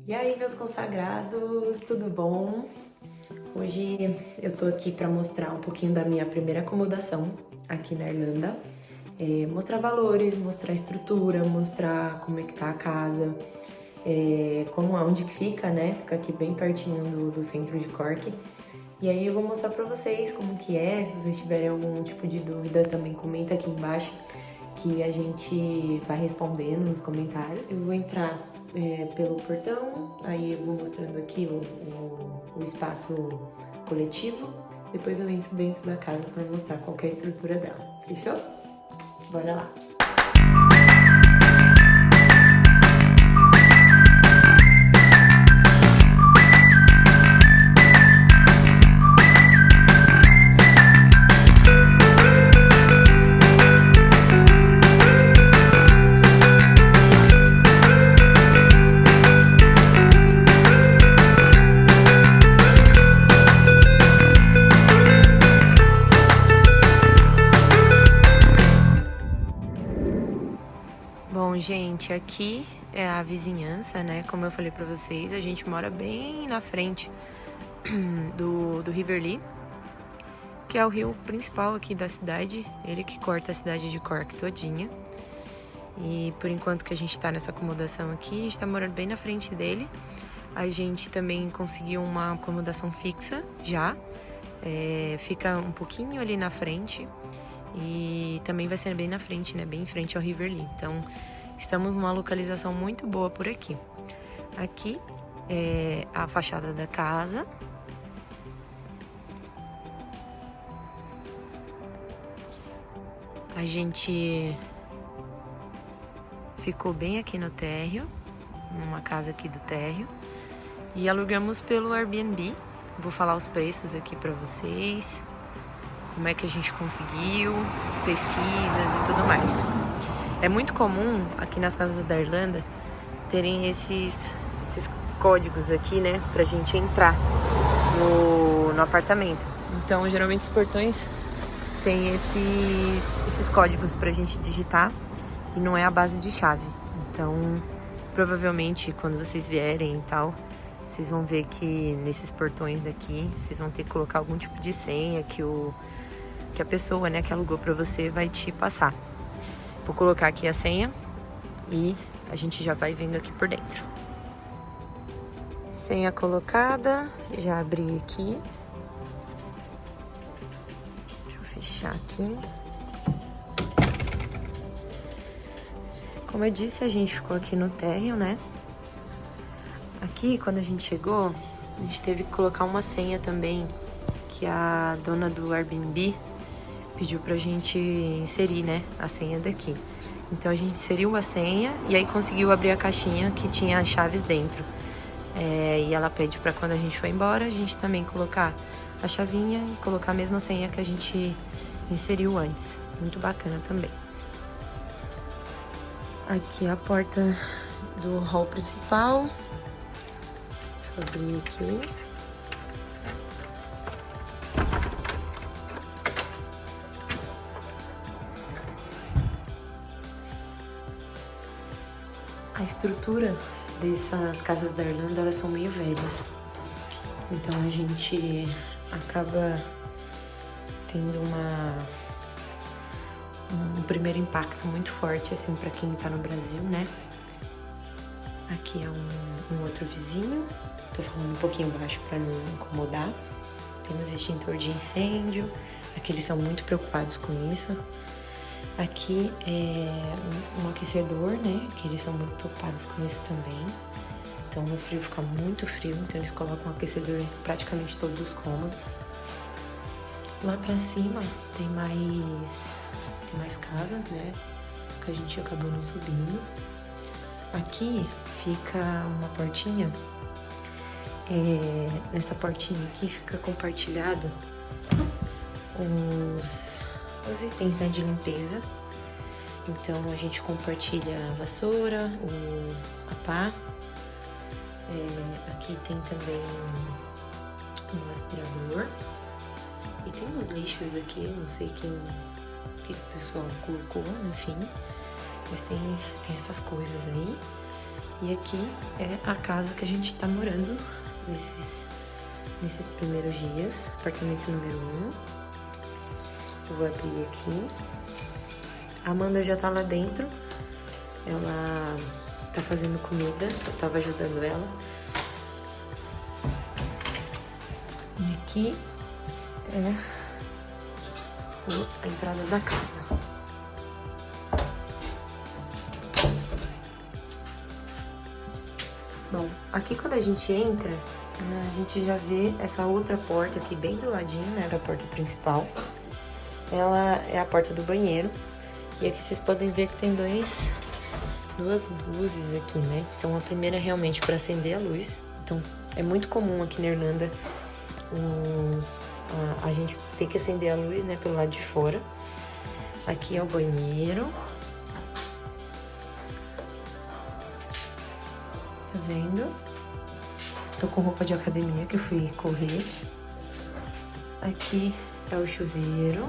E aí, meus consagrados, tudo bom? Hoje eu tô aqui para mostrar um pouquinho da minha primeira acomodação aqui na Irlanda. Mostrar valores, mostrar estrutura, mostrar como é que tá a casa, onde que fica, né? Fica aqui bem pertinho do centro de Cork. E aí eu vou mostrar pra vocês como que é. Se vocês tiverem algum tipo de dúvida, também comenta aqui embaixo que a gente vai respondendo nos comentários. Eu vou entrar pelo portão, aí eu vou mostrando aqui o espaço coletivo. Depois eu entro dentro da casa para mostrar qual que é a estrutura dela. Fechou? Bora lá! Bom, gente, aqui é a vizinhança, né? Como eu falei pra vocês, a gente mora bem na frente do River Lee, que é o rio principal aqui da cidade, ele que corta a cidade de Cork todinha. E por enquanto que a gente tá nessa acomodação aqui, a gente tá morando bem na frente dele. A gente também conseguiu uma acomodação fixa já, fica um pouquinho ali na frente. E também vai ser bem na frente, né? Bem em frente ao River Lee. Então, estamos numa localização muito boa por aqui. Aqui é a fachada da casa. A gente ficou bem aqui no térreo, numa casa aqui do térreo. E alugamos pelo Airbnb. Vou falar os preços aqui pra vocês. Como é que a gente conseguiu, pesquisas e tudo mais. É muito comum aqui nas casas da Irlanda terem esses códigos aqui, né, pra gente entrar no apartamento. Então, geralmente os portões têm esses códigos pra gente digitar e não é a base de chave. Então, provavelmente quando vocês vierem e tal, vocês vão ver que nesses portões daqui, vocês vão ter que colocar algum tipo de senha que a pessoa, né, que alugou pra você vai te passar. Vou colocar aqui a senha e a gente já vai vendo aqui por dentro. Senha colocada, já abri aqui. Deixa eu fechar aqui. Como eu disse, a gente ficou aqui no térreo, né? Aqui, quando a gente chegou, a gente teve que colocar uma senha também, que a dona do Airbnb pediu pra gente inserir, né, a senha daqui. Então a gente inseriu a senha e aí conseguiu abrir a caixinha que tinha as chaves dentro. E ela pede pra quando a gente for embora, a gente também colocar a chavinha e colocar a mesma senha que a gente inseriu antes. Muito bacana também. Aqui é a porta do hall principal. Deixa eu abrir aqui. A estrutura dessas casas da Irlanda, elas são meio velhas. Então a gente acaba tendo um primeiro impacto muito forte, assim, pra quem tá no Brasil, né? Aqui é um outro vizinho. Tô falando um pouquinho baixo pra não incomodar. Temos extintor de incêndio. Aqui eles são muito preocupados com isso. Aqui é um aquecedor, né? Que eles são muito preocupados com isso também. Então no frio fica muito frio, então eles colocam um aquecedor em praticamente todos os cômodos. Lá pra cima tem mais casas, né? Que a gente acabou não subindo. Aqui fica uma portinha. Nessa portinha aqui fica compartilhado os itens, né, de limpeza. Então a gente compartilha a vassoura, a pá. Aqui tem também um aspirador. E tem uns lixos aqui, não sei o que o pessoal colocou, enfim. Mas tem essas coisas aí. E aqui é a casa que a gente tá morando nesses primeiros dias. Apartamento número 1. Eu vou abrir aqui. A Amanda já tá lá dentro. Ela tá fazendo comida. Eu tava ajudando ela. E aqui é a entrada da casa. Bom, aqui quando a gente entra, a gente já vê essa outra porta aqui bem do ladinho, né, da porta principal. Ela é a porta do banheiro. E aqui vocês podem ver que tem duas luzes aqui, né? Então a primeira é realmente para acender a luz. Então é muito comum aqui na Irlanda a gente ter que acender a luz, né, pelo lado de fora. Aqui é o banheiro. Tá vendo? Tô com roupa de academia que eu fui correr. Aqui é o chuveiro.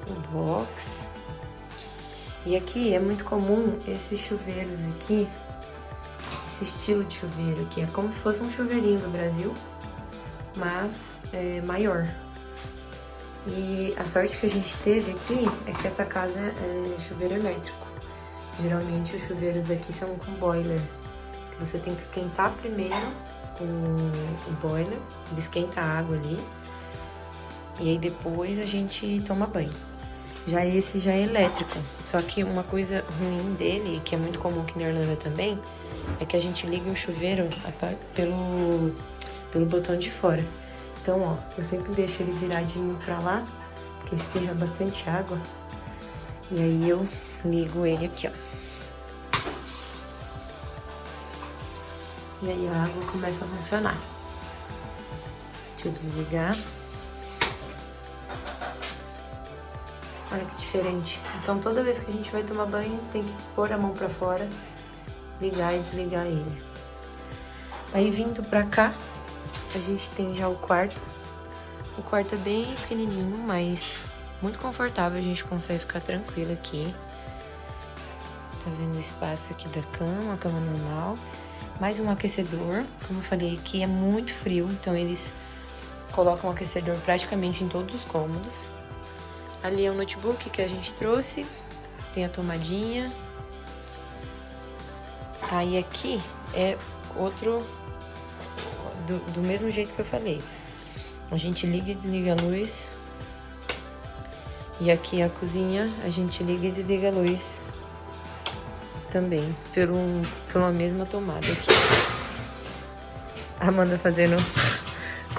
O box. E aqui é muito comum esses chuveiros aqui. Esse estilo de chuveiro aqui. É como se fosse um chuveirinho do Brasil, mas é maior. E a sorte que a gente teve aqui é que essa casa é chuveiro elétrico. Geralmente os chuveiros daqui são com boiler. Você tem que esquentar primeiro o boiler, ele esquenta a água ali. E aí depois a gente toma banho. Já esse já é elétrico. Só que uma coisa ruim dele, que é muito comum aqui na Irlanda também, é que a gente liga o chuveiro pelo botão de fora. Então, ó, eu sempre deixo ele viradinho pra lá, porque espirra bastante água. E aí eu ligo ele aqui, ó. E aí a água começa a funcionar. Deixa eu desligar. Olha que diferente. Então toda vez que a gente vai tomar banho, tem que pôr a mão pra fora, ligar e desligar ele. Aí vindo pra cá, a gente tem já o quarto. O quarto é bem pequenininho, mas muito confortável. A gente consegue ficar tranquilo aqui. Tá vendo o espaço aqui da cama, a cama normal. Mais um aquecedor. Como eu falei, aqui é muito frio, então eles colocam o aquecedor praticamente em todos os cômodos. Ali é o notebook que a gente trouxe. Tem a tomadinha. Aí aqui é outro do mesmo jeito que eu falei. A gente liga e desliga a luz. E aqui a cozinha, a gente liga e desliga a luz também, pela mesma tomada aqui. A Amanda fazendo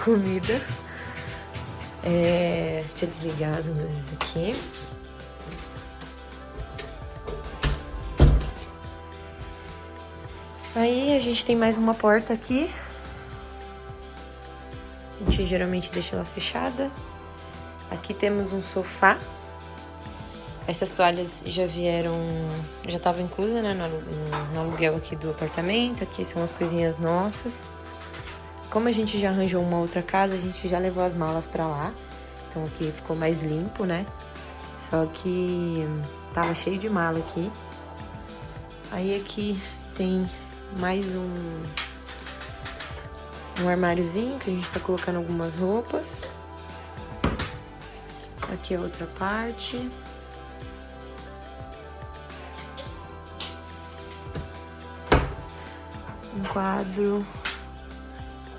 comida. Deixa eu desligar as luzes aqui. Aí a gente tem mais uma porta aqui. A gente geralmente deixa ela fechada. Aqui temos um sofá. Essas toalhas já estavam inclusas, né, no aluguel aqui do apartamento. Aqui são as coisinhas nossas. Como a gente já arranjou uma outra casa, a gente já levou as malas pra lá. Então aqui ficou mais limpo, né? Só que tava cheio de mala aqui. Aí aqui tem mais um armáriozinho que a gente tá colocando algumas roupas. Aqui é outra parte. Um quadro.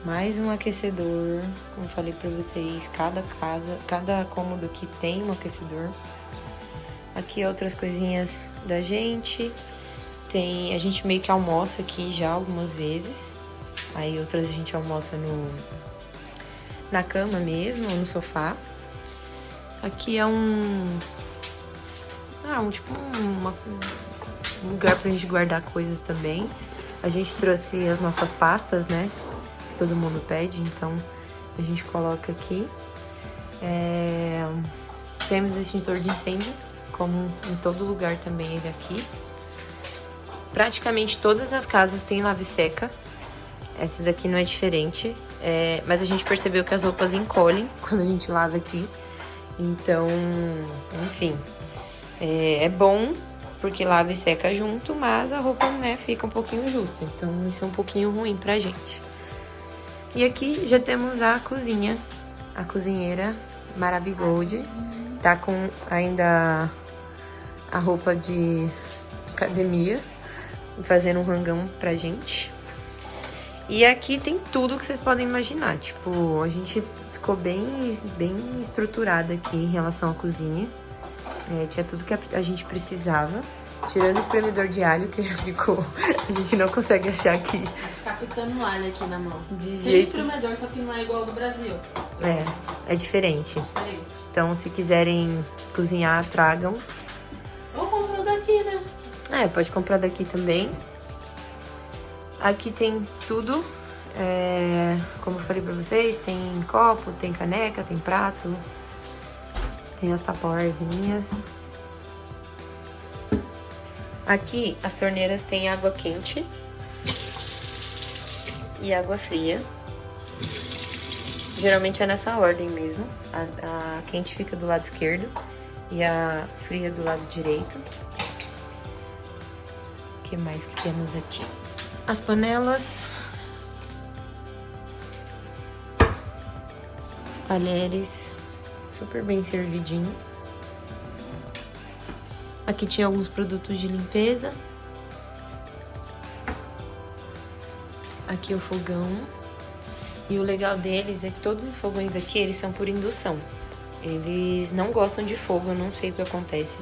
Mais um aquecedor. Como eu falei pra vocês, cada cômodo aqui tem um aquecedor. Aqui outras coisinhas da gente. A gente meio que almoça aqui já algumas vezes. Aí outras a gente almoça na cama mesmo, ou no sofá. Aqui é um lugar pra gente guardar coisas também. A gente trouxe as nossas pastas, né? Que todo mundo pede, então a gente coloca aqui. Temos extintor de incêndio, como em todo lugar também ele aqui. Praticamente todas as casas têm lave-seca. Essa daqui não é diferente. Mas a gente percebeu que as roupas encolhem quando a gente lava aqui. Então, enfim, é bom, porque lava e seca junto, mas a roupa, né, fica um pouquinho justa. Então isso é um pouquinho ruim pra gente. E aqui já temos a cozinha, a cozinheira Maravigold. Tá com ainda a roupa de academia, fazendo um rangão pra gente. E aqui tem tudo que vocês podem imaginar. Tipo, a gente ficou bem estruturada aqui em relação à cozinha. Tinha tudo que a gente precisava. Tirando o espremedor de alho, que ficou... A gente não consegue achar aqui. Ficar picando alho aqui na mão. De Tem jeito... espremedor, só que não é igual ao do Brasil. É diferente. Diferente. Então, se quiserem cozinhar, tragam. Ou comprar daqui, né? Pode comprar daqui também. Aqui tem tudo. Como eu falei pra vocês, tem copo, tem caneca, tem prato. Tem as tapoarzinhas. Aqui, as torneiras têm água quente e água fria. Geralmente é nessa ordem mesmo. A quente fica do lado esquerdo e a fria do lado direito. O que mais que temos aqui? As panelas. Os talheres. Super bem servidinho. Aqui tinha alguns produtos de limpeza. Aqui o fogão. E o legal deles é que todos os fogões aqui, eles são por indução. Eles não gostam de fogo, eu não sei o que acontece.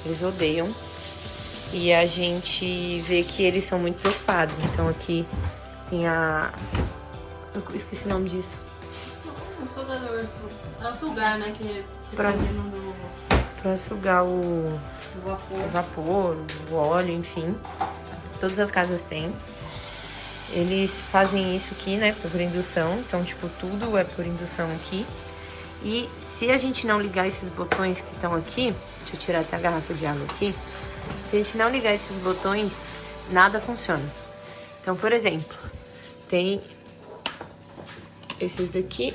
Eles odeiam. E a gente vê que eles são muito preocupados. Então aqui tem a... Eu esqueci o nome disso. O sugador, é o sugar, né? Que Pra- fica fazendo Pra sugar o vapor. vapor, o óleo, enfim. Todas as casas têm. Eles fazem isso aqui, né, por indução. Então, tipo, tudo é por indução aqui. E se a gente não ligar esses botões que estão aqui... Deixa eu tirar até a garrafa de água aqui. Se a gente não ligar esses botões, nada funciona. Então, por exemplo, tem esses daqui.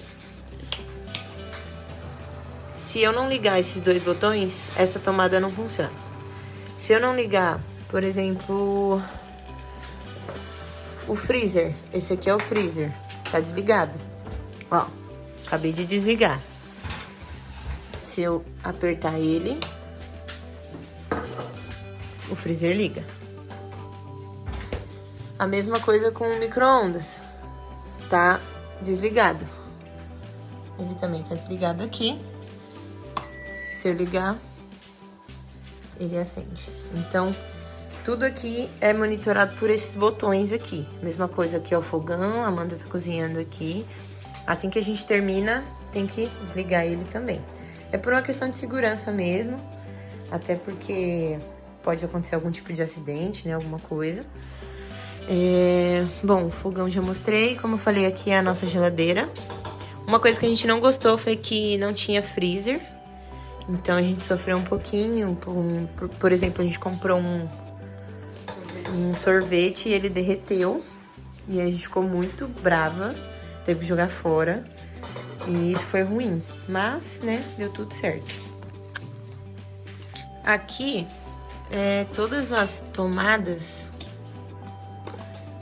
Se eu não ligar esses dois botões, essa tomada não funciona. Se eu não ligar, por exemplo, o freezer. Esse aqui é o freezer. Tá desligado. Ó, acabei de desligar. Se eu apertar ele, o freezer liga. A mesma coisa com o micro-ondas. Tá desligado. Ele também tá desligado aqui. Se eu ligar, ele acende. Então, tudo aqui é monitorado por esses botões aqui. Mesma coisa aqui é o fogão, a Amanda tá cozinhando aqui. Assim que a gente termina, tem que desligar ele também. É por uma questão de segurança mesmo, até porque pode acontecer algum tipo de acidente, né, alguma coisa. Bom, o fogão já mostrei, como eu falei, aqui é a nossa geladeira. Uma coisa que a gente não gostou foi que não tinha freezer. Então a gente sofreu um pouquinho. Por exemplo, a gente comprou um sorvete e ele derreteu. E a gente ficou muito brava. Teve que jogar fora. E isso foi ruim. Mas, né, deu tudo certo. Aqui, todas as tomadas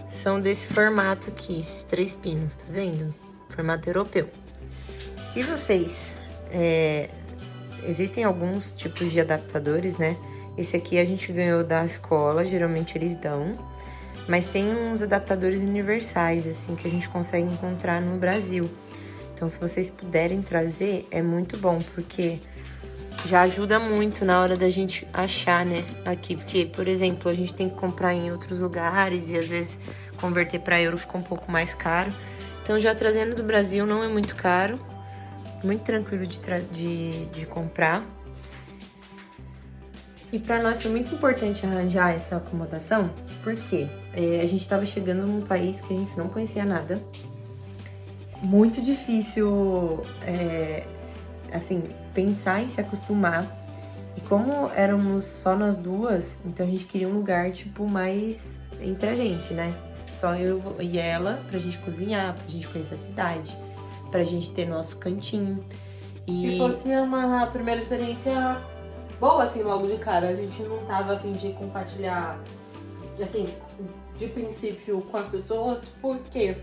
são desse formato aqui. Esses 3 pinos, tá vendo? Formato europeu. Se vocês... Existem alguns tipos de adaptadores, né? Esse aqui a gente ganhou da escola, geralmente eles dão. Mas tem uns adaptadores universais, assim, que a gente consegue encontrar no Brasil. Então, se vocês puderem trazer, é muito bom, porque já ajuda muito na hora da gente achar, né? Aqui, porque, por exemplo, a gente tem que comprar em outros lugares e às vezes converter para euro fica um pouco mais caro. Então, já trazendo do Brasil não é muito caro. Muito tranquilo de comprar. E para nós foi muito importante arranjar essa acomodação, porque a gente estava chegando num país que a gente não conhecia nada. Muito difícil, assim, pensar em se acostumar. E como éramos só nós duas, então a gente queria um lugar, tipo, mais entre a gente, né? Só eu e ela, pra gente cozinhar, pra gente conhecer a cidade, pra gente ter nosso cantinho. E fosse uma primeira experiência boa, assim, logo de cara. A gente não tava a fim de compartilhar, assim, de princípio com as pessoas, porque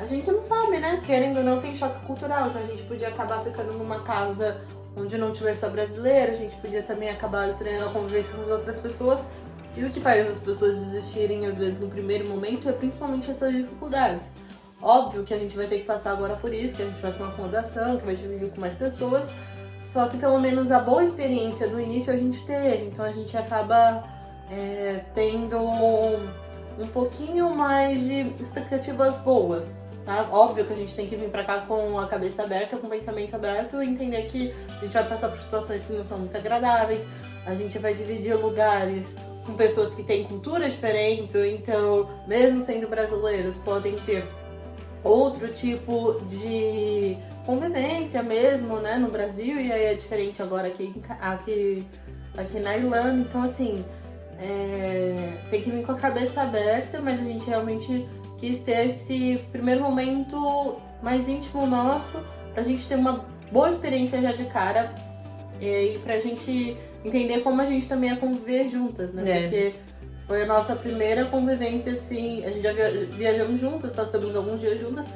a gente não sabe, né? Querendo ou não, tem choque cultural. Então a gente podia acabar ficando numa casa onde não tivesse só brasileiro, a gente podia também acabar estranhando a convivência com as outras pessoas. E o que faz as pessoas desistirem, às vezes, no primeiro momento, é principalmente essas dificuldades. Óbvio que a gente vai ter que passar agora por isso, que a gente vai com uma acomodação, que vai dividir com mais pessoas. Só que pelo menos a boa experiência do início a gente teve. Então a gente acaba tendo um pouquinho mais de expectativas boas. Tá? Óbvio que a gente tem que vir pra cá com a cabeça aberta, com o pensamento aberto e entender que a gente vai passar por situações que não são muito agradáveis. A gente vai dividir lugares com pessoas que têm culturas diferentes, ou então, mesmo sendo brasileiros, podem ter outro tipo de convivência mesmo, né, no Brasil, e aí é diferente agora aqui na Irlanda. Então, assim, tem que vir com a cabeça aberta, mas a gente realmente quis ter esse primeiro momento mais íntimo nosso, pra gente ter uma boa experiência já de cara, e pra gente entender como a gente também ia conviver juntas, né? Porque foi a nossa primeira convivência, assim, a gente já viajamos juntas, passamos alguns dias juntas,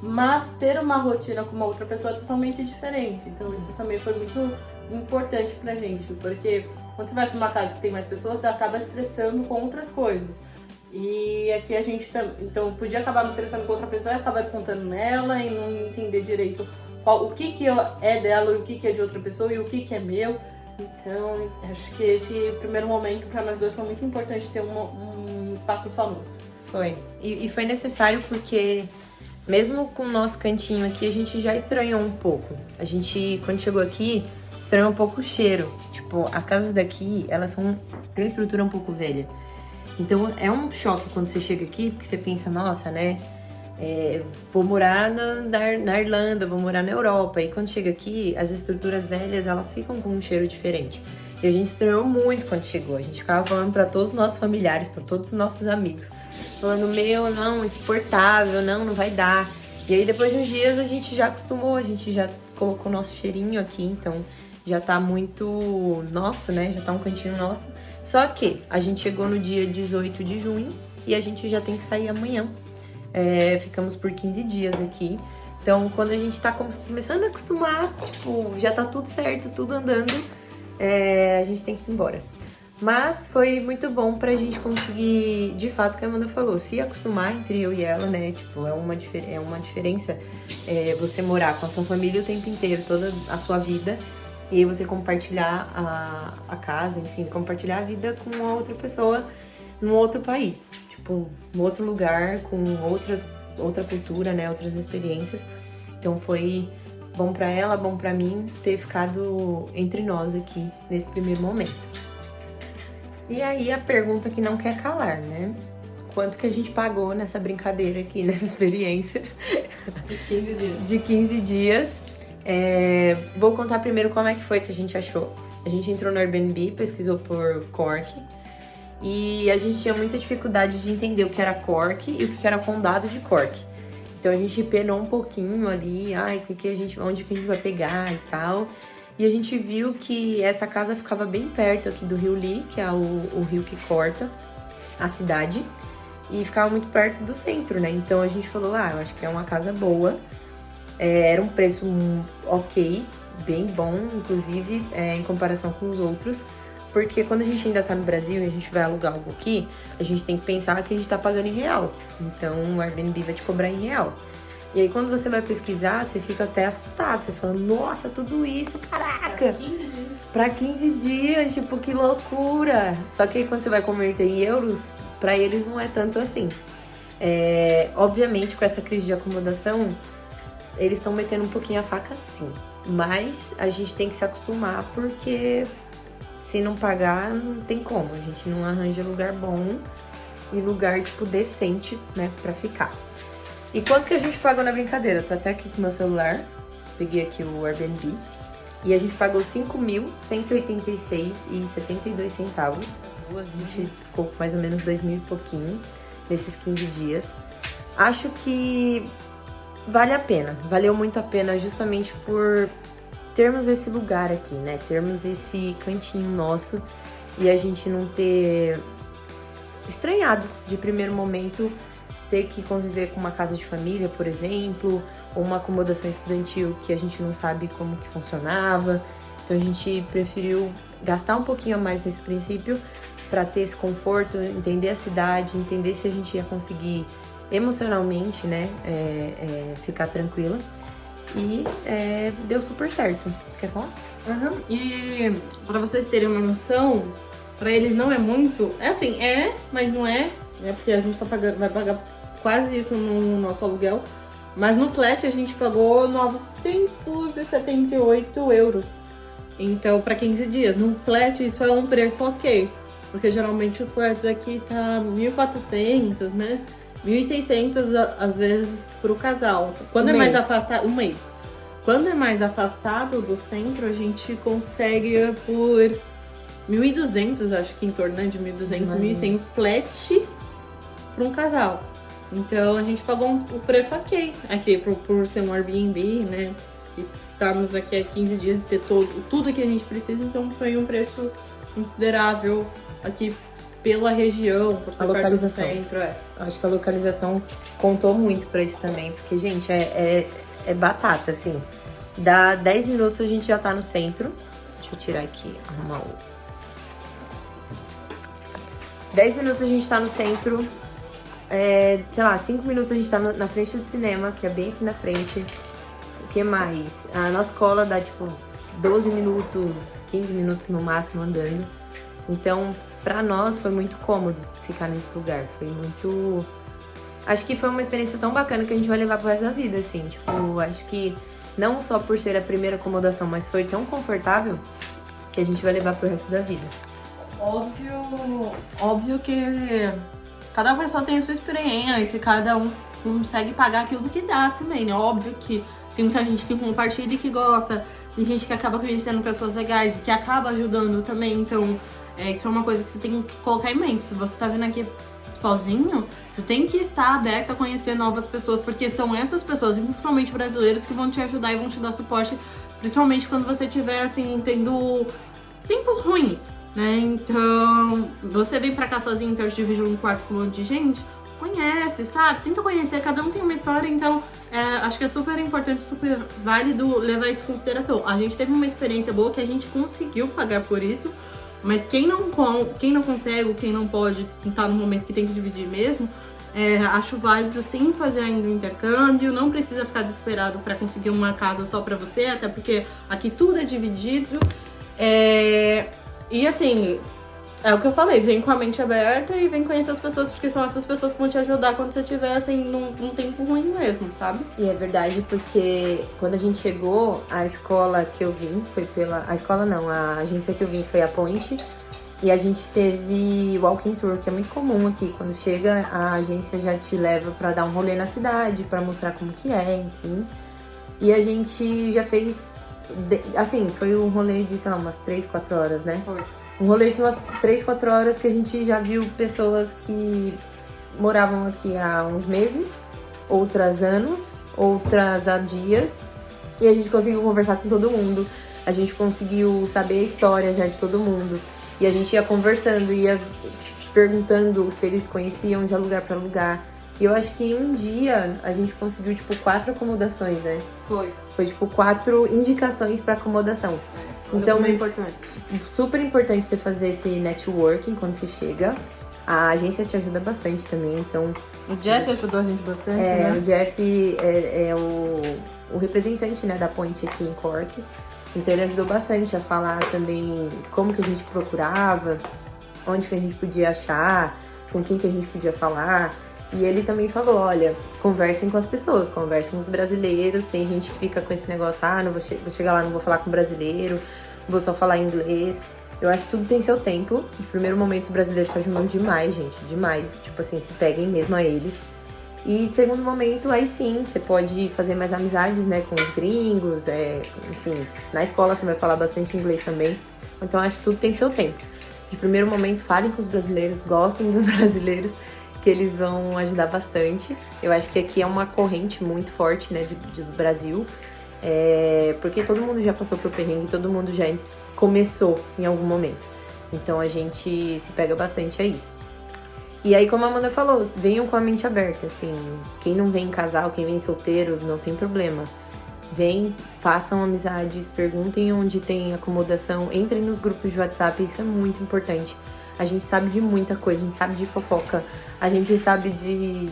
mas ter uma rotina com uma outra pessoa é totalmente diferente. Então isso também foi muito importante pra gente, porque quando você vai pra uma casa que tem mais pessoas, você acaba estressando com outras coisas. E aqui a gente então podia acabar me estressando com outra pessoa e acabar descontando nela e não entender direito o que é dela e o que é de outra pessoa e o que é meu. Então, acho que esse primeiro momento para nós dois foi muito importante ter um espaço só nosso. Foi. E foi necessário porque, mesmo com o nosso cantinho aqui, a gente já estranhou um pouco. A gente, quando chegou aqui, estranhou um pouco o cheiro. Tipo, as casas daqui, elas têm uma estrutura um pouco velha. Então, é um choque quando você chega aqui, porque você pensa, nossa, né? Vou morar na Irlanda, vou morar na Europa. E quando chega aqui, as estruturas velhas, elas ficam com um cheiro diferente. E a gente estranhou muito quando chegou. A gente ficava falando pra todos os nossos familiares, pra todos os nossos amigos. Falando, não, insuportável, não vai dar. E aí, depois de uns dias, a gente já acostumou, a gente já colocou o nosso cheirinho aqui. Então, já tá muito nosso, né? Já tá um cantinho nosso. Só que a gente chegou no dia 18 de junho e a gente já tem que sair amanhã. Ficamos por 15 dias aqui. Então, quando a gente tá começando a acostumar, tipo, já tá tudo certo, tudo andando, a gente tem que ir embora. Mas foi muito bom pra gente conseguir, de fato, o que a Amanda falou, se acostumar entre eu e ela, né? Tipo, é uma diferença você morar com a sua família o tempo inteiro, toda a sua vida, e aí você compartilhar a casa, enfim, compartilhar a vida com uma outra pessoa num outro país. Tipo, num outro lugar, com outra cultura, né? Outras experiências. Então foi bom pra ela, bom pra mim ter ficado entre nós aqui nesse primeiro momento. E aí a pergunta que não quer calar, né? Quanto que a gente pagou nessa brincadeira aqui, nessa experiência? De 15 dias. Vou contar primeiro como é que foi que a gente achou. A gente entrou no Airbnb, pesquisou por Cork. E a gente tinha muita dificuldade de entender o que era Cork e o que era o condado de Cork. Então a gente penou um pouquinho ali, onde que a gente vai pegar e tal. E a gente viu que essa casa ficava bem perto aqui do Rio Lee, que é o rio que corta a cidade. E ficava muito perto do centro, né? Então a gente falou, eu acho que é uma casa boa. Era um preço ok, bem bom, inclusive, em comparação com os outros. Porque quando a gente ainda tá no Brasil e a gente vai alugar algo aqui, a gente tem que pensar que a gente tá pagando em real. Então o Airbnb vai te cobrar em real. E aí quando você vai pesquisar, você fica até assustado. Você fala, nossa, tudo isso, caraca! Pra 15 dias, tipo, que loucura! Só que aí quando você vai converter em euros, pra eles não é tanto assim. Obviamente, com essa crise de acomodação, eles estão metendo um pouquinho a faca sim. Mas a gente tem que se acostumar, porque se não pagar, não tem como. A gente não arranja lugar bom e lugar, tipo, decente, né, pra ficar. E quanto que a gente pagou na brincadeira? Tô até aqui com o meu celular. Peguei aqui o Airbnb. E a gente pagou 5.186,72 centavos. A gente ficou com mais ou menos 2.000 e pouquinho nesses 15 dias. Acho que vale a pena. Valeu muito a pena justamente por termos esse lugar aqui, né? Termos esse cantinho nosso e a gente não ter estranhado de primeiro momento ter que conviver com uma casa de família, por exemplo, ou uma acomodação estudantil que a gente não sabe como que funcionava. Então a gente preferiu gastar um pouquinho a mais nesse princípio para ter esse conforto, entender a cidade, entender se a gente ia conseguir emocionalmente, né, ficar tranquila. E deu super certo. Quer falar? Uhum. E pra vocês terem uma noção, pra eles não é muito. É assim, mas não é. É porque a gente vai pagar quase isso no nosso aluguel. Mas no flat a gente pagou 978 euros. Então, pra 15 dias. No flat isso é um preço ok. Porque geralmente os flats aqui tá 1.400, né? 1.600 às vezes pro casal. Quando é mais afastado, um mês. Quando é mais afastado do centro, a gente consegue por 1.200, acho que em torno, né, de 1.200, 1.100 flats para um casal. Então a gente pagou o preço ok aqui por ser um Airbnb, né? E estarmos aqui há 15 dias e ter tudo que a gente precisa, então foi um preço considerável aqui pela região, por ser perto do centro. Acho que a localização contou muito pra isso também, porque, gente, é batata, assim. Dá 10 minutos a gente já tá no centro. Deixa eu tirar aqui, arrumar o... 10 minutos a gente tá no centro. Sei lá, 5 minutos a gente tá na frente do cinema, que é bem aqui na frente. O que mais? A nossa escola dá, tipo, 12 minutos, 15 minutos no máximo andando. Então, pra nós foi muito cômodo ficar nesse lugar. Foi muito... Acho que foi uma experiência tão bacana que a gente vai levar pro resto da vida, assim. Tipo, acho que não só por ser a primeira acomodação, mas foi tão confortável que a gente vai levar pro resto da vida. Óbvio que cada pessoa tem a sua experiência e cada um consegue pagar aquilo que dá também, né? Óbvio que tem muita gente que compartilha e que gosta, tem gente que acaba conhecendo pessoas legais e que acaba ajudando também, então isso é uma coisa que você tem que colocar em mente. Se você tá vindo aqui sozinho, você tem que estar aberto a conhecer novas pessoas, porque são essas pessoas, principalmente brasileiras, que vão te ajudar e vão te dar suporte, principalmente quando você estiver, assim, tendo tempos ruins, né? Então, você vem pra cá sozinho, então divide um quarto com um monte de gente, conhece, sabe? Tenta conhecer, cada um tem uma história, então acho que é super importante, super válido levar isso em consideração. A gente teve uma experiência boa que a gente conseguiu pagar por isso, mas quem não consegue, quem não pode estar no momento que tem que dividir mesmo, acho válido sim fazer ainda um intercâmbio, não precisa ficar desesperado para conseguir uma casa só para você, até porque aqui tudo é dividido. E assim, é o que eu falei, vem com a mente aberta e vem conhecer as pessoas, porque são essas pessoas que vão te ajudar quando você estiver, assim, num tempo ruim mesmo, sabe? E é verdade, porque quando a gente chegou, a escola que eu vim foi a escola não, a agência que eu vim foi a Point, e a gente teve walking tour, que é muito comum aqui. Quando chega, a agência já te leva pra dar um rolê na cidade, pra mostrar como que é, enfim. E a gente já fez, assim, foi um rolê de, sei lá, umas 3, 4 horas, né? Foi. Um rolê de umas 3, 4 horas que a gente já viu pessoas que moravam aqui há uns meses, outras anos, outras há dias. E a gente conseguiu conversar com todo mundo. A gente conseguiu saber a história já de todo mundo. E a gente ia conversando, ia perguntando se eles conheciam de lugar pra lugar. E eu acho que em um dia a gente conseguiu, tipo, 4 acomodações, né? Foi tipo, 4 indicações pra acomodação. Então é importante. Super importante você fazer esse networking quando você chega. A agência te ajuda bastante também, então... O Jeff ajudou a gente bastante, né? O Jeff é o representante, né, da Point aqui em Cork. Então ele ajudou bastante a falar também como que a gente procurava, onde que a gente podia achar, com quem que a gente podia falar. E ele também falou, olha, conversem com as pessoas, conversem com os brasileiros. Tem gente que fica com esse negócio, vou chegar lá, não vou falar com brasileiro, vou só falar inglês. Eu acho que tudo tem seu tempo. No primeiro momento, os brasileiros estão ajudando demais, gente, demais. Tipo assim, se peguem mesmo a eles. E de segundo momento, aí sim, você pode fazer mais amizades, né, com os gringos, enfim. Na escola você vai falar bastante inglês também. Então acho que tudo tem seu tempo. De primeiro momento, falem com os brasileiros, gostem dos brasileiros, que eles vão ajudar bastante. Eu acho que aqui é uma corrente muito forte, né, do Brasil. Porque todo mundo já passou por perrengue, todo mundo já começou em algum momento. Então a gente se pega bastante a isso. E aí, como a Amanda falou, venham com a mente aberta, assim. Quem não vem em casal, quem vem solteiro, não tem problema. Vem, façam amizades, perguntem onde tem acomodação, entrem nos grupos de WhatsApp, isso é muito importante. A gente sabe de muita coisa, a gente sabe de fofoca, a gente sabe de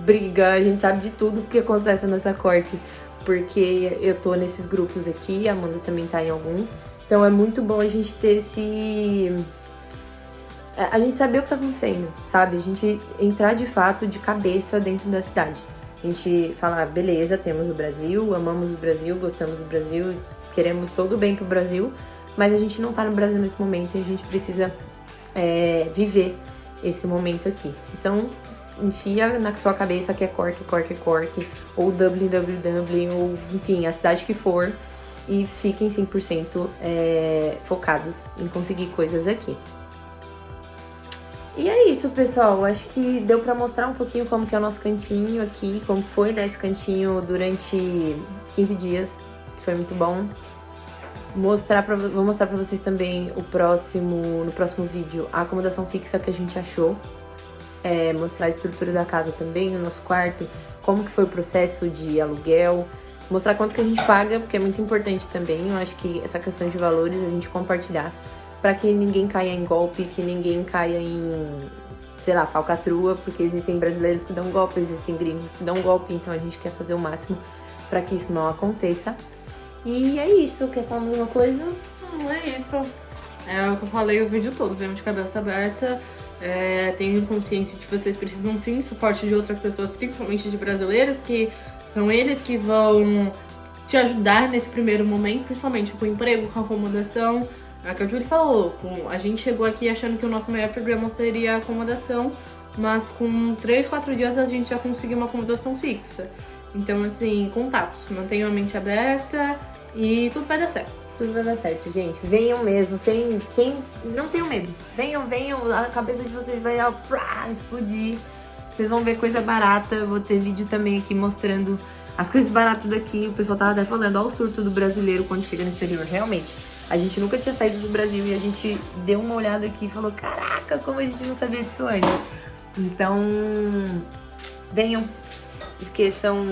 briga, a gente sabe de tudo que acontece nessa corte, porque eu tô nesses grupos aqui, a Amanda também tá em alguns, então é muito bom a gente ter a gente saber o que tá acontecendo, sabe? A gente entrar de fato de cabeça dentro da cidade. A gente falar, beleza, temos o Brasil, amamos o Brasil, gostamos do Brasil, queremos todo o bem pro Brasil, mas a gente não tá no Brasil nesse momento e a gente precisa viver esse momento aqui. Então, enfia na sua cabeça que é Cork, ou Dublin, ou enfim, a cidade que for, e fiquem 100% focados em conseguir coisas aqui. E é isso, pessoal. Acho que deu pra mostrar um pouquinho como que é o nosso cantinho aqui, como foi, né, esse cantinho durante 15 dias, que foi muito bom. Vou mostrar pra vocês também no próximo vídeo a acomodação fixa que a gente achou. Mostrar a estrutura da casa também, o nosso quarto, como que foi o processo de aluguel, mostrar quanto que a gente paga, porque é muito importante também. Eu acho que essa questão de valores a gente compartilhar para que ninguém caia em golpe, que ninguém caia em, sei lá, falcatrua, porque existem brasileiros que dão golpe, existem gringos que dão golpe, então a gente quer fazer o máximo para que isso não aconteça. E é isso. Quer falar alguma coisa? Não, é isso. É o que eu falei o vídeo todo. Venham de cabeça aberta. Tenham consciência de que vocês precisam sim suporte de outras pessoas, principalmente de brasileiros, que são eles que vão te ajudar nesse primeiro momento, principalmente com emprego, com acomodação. É o que a Julie falou. A gente chegou aqui achando que o nosso maior problema seria a acomodação, mas com 3, 4 dias a gente já conseguiu uma acomodação fixa. Então, assim, contatos. Mantenham a mente aberta e tudo vai dar certo. Tudo vai dar certo, gente. Venham mesmo, não tenham medo. Venham, a cabeça de vocês vai explodir. Vocês vão ver coisa barata. Vou ter vídeo também aqui mostrando as coisas baratas daqui. O pessoal tava até falando, ó, o surto do brasileiro quando chega no exterior. Realmente, a gente nunca tinha saído do Brasil e a gente deu uma olhada aqui e falou, caraca, como a gente não sabia disso antes. Então, venham. Esqueçam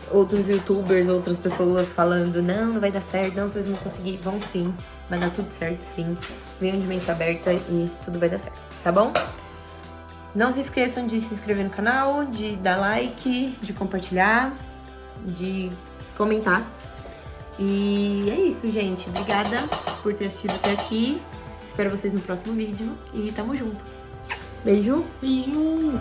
outros youtubers, outras pessoas falando, não vai dar certo, não, vocês não vão conseguir. Vão sim, vai dar tudo certo sim. Venham de mente aberta e tudo vai dar certo, tá bom? Não se esqueçam de se inscrever no canal, de dar like, de compartilhar, de comentar. E é isso, gente. Obrigada por ter assistido até aqui. Espero vocês no próximo vídeo e tamo junto. Beijo! Beijo!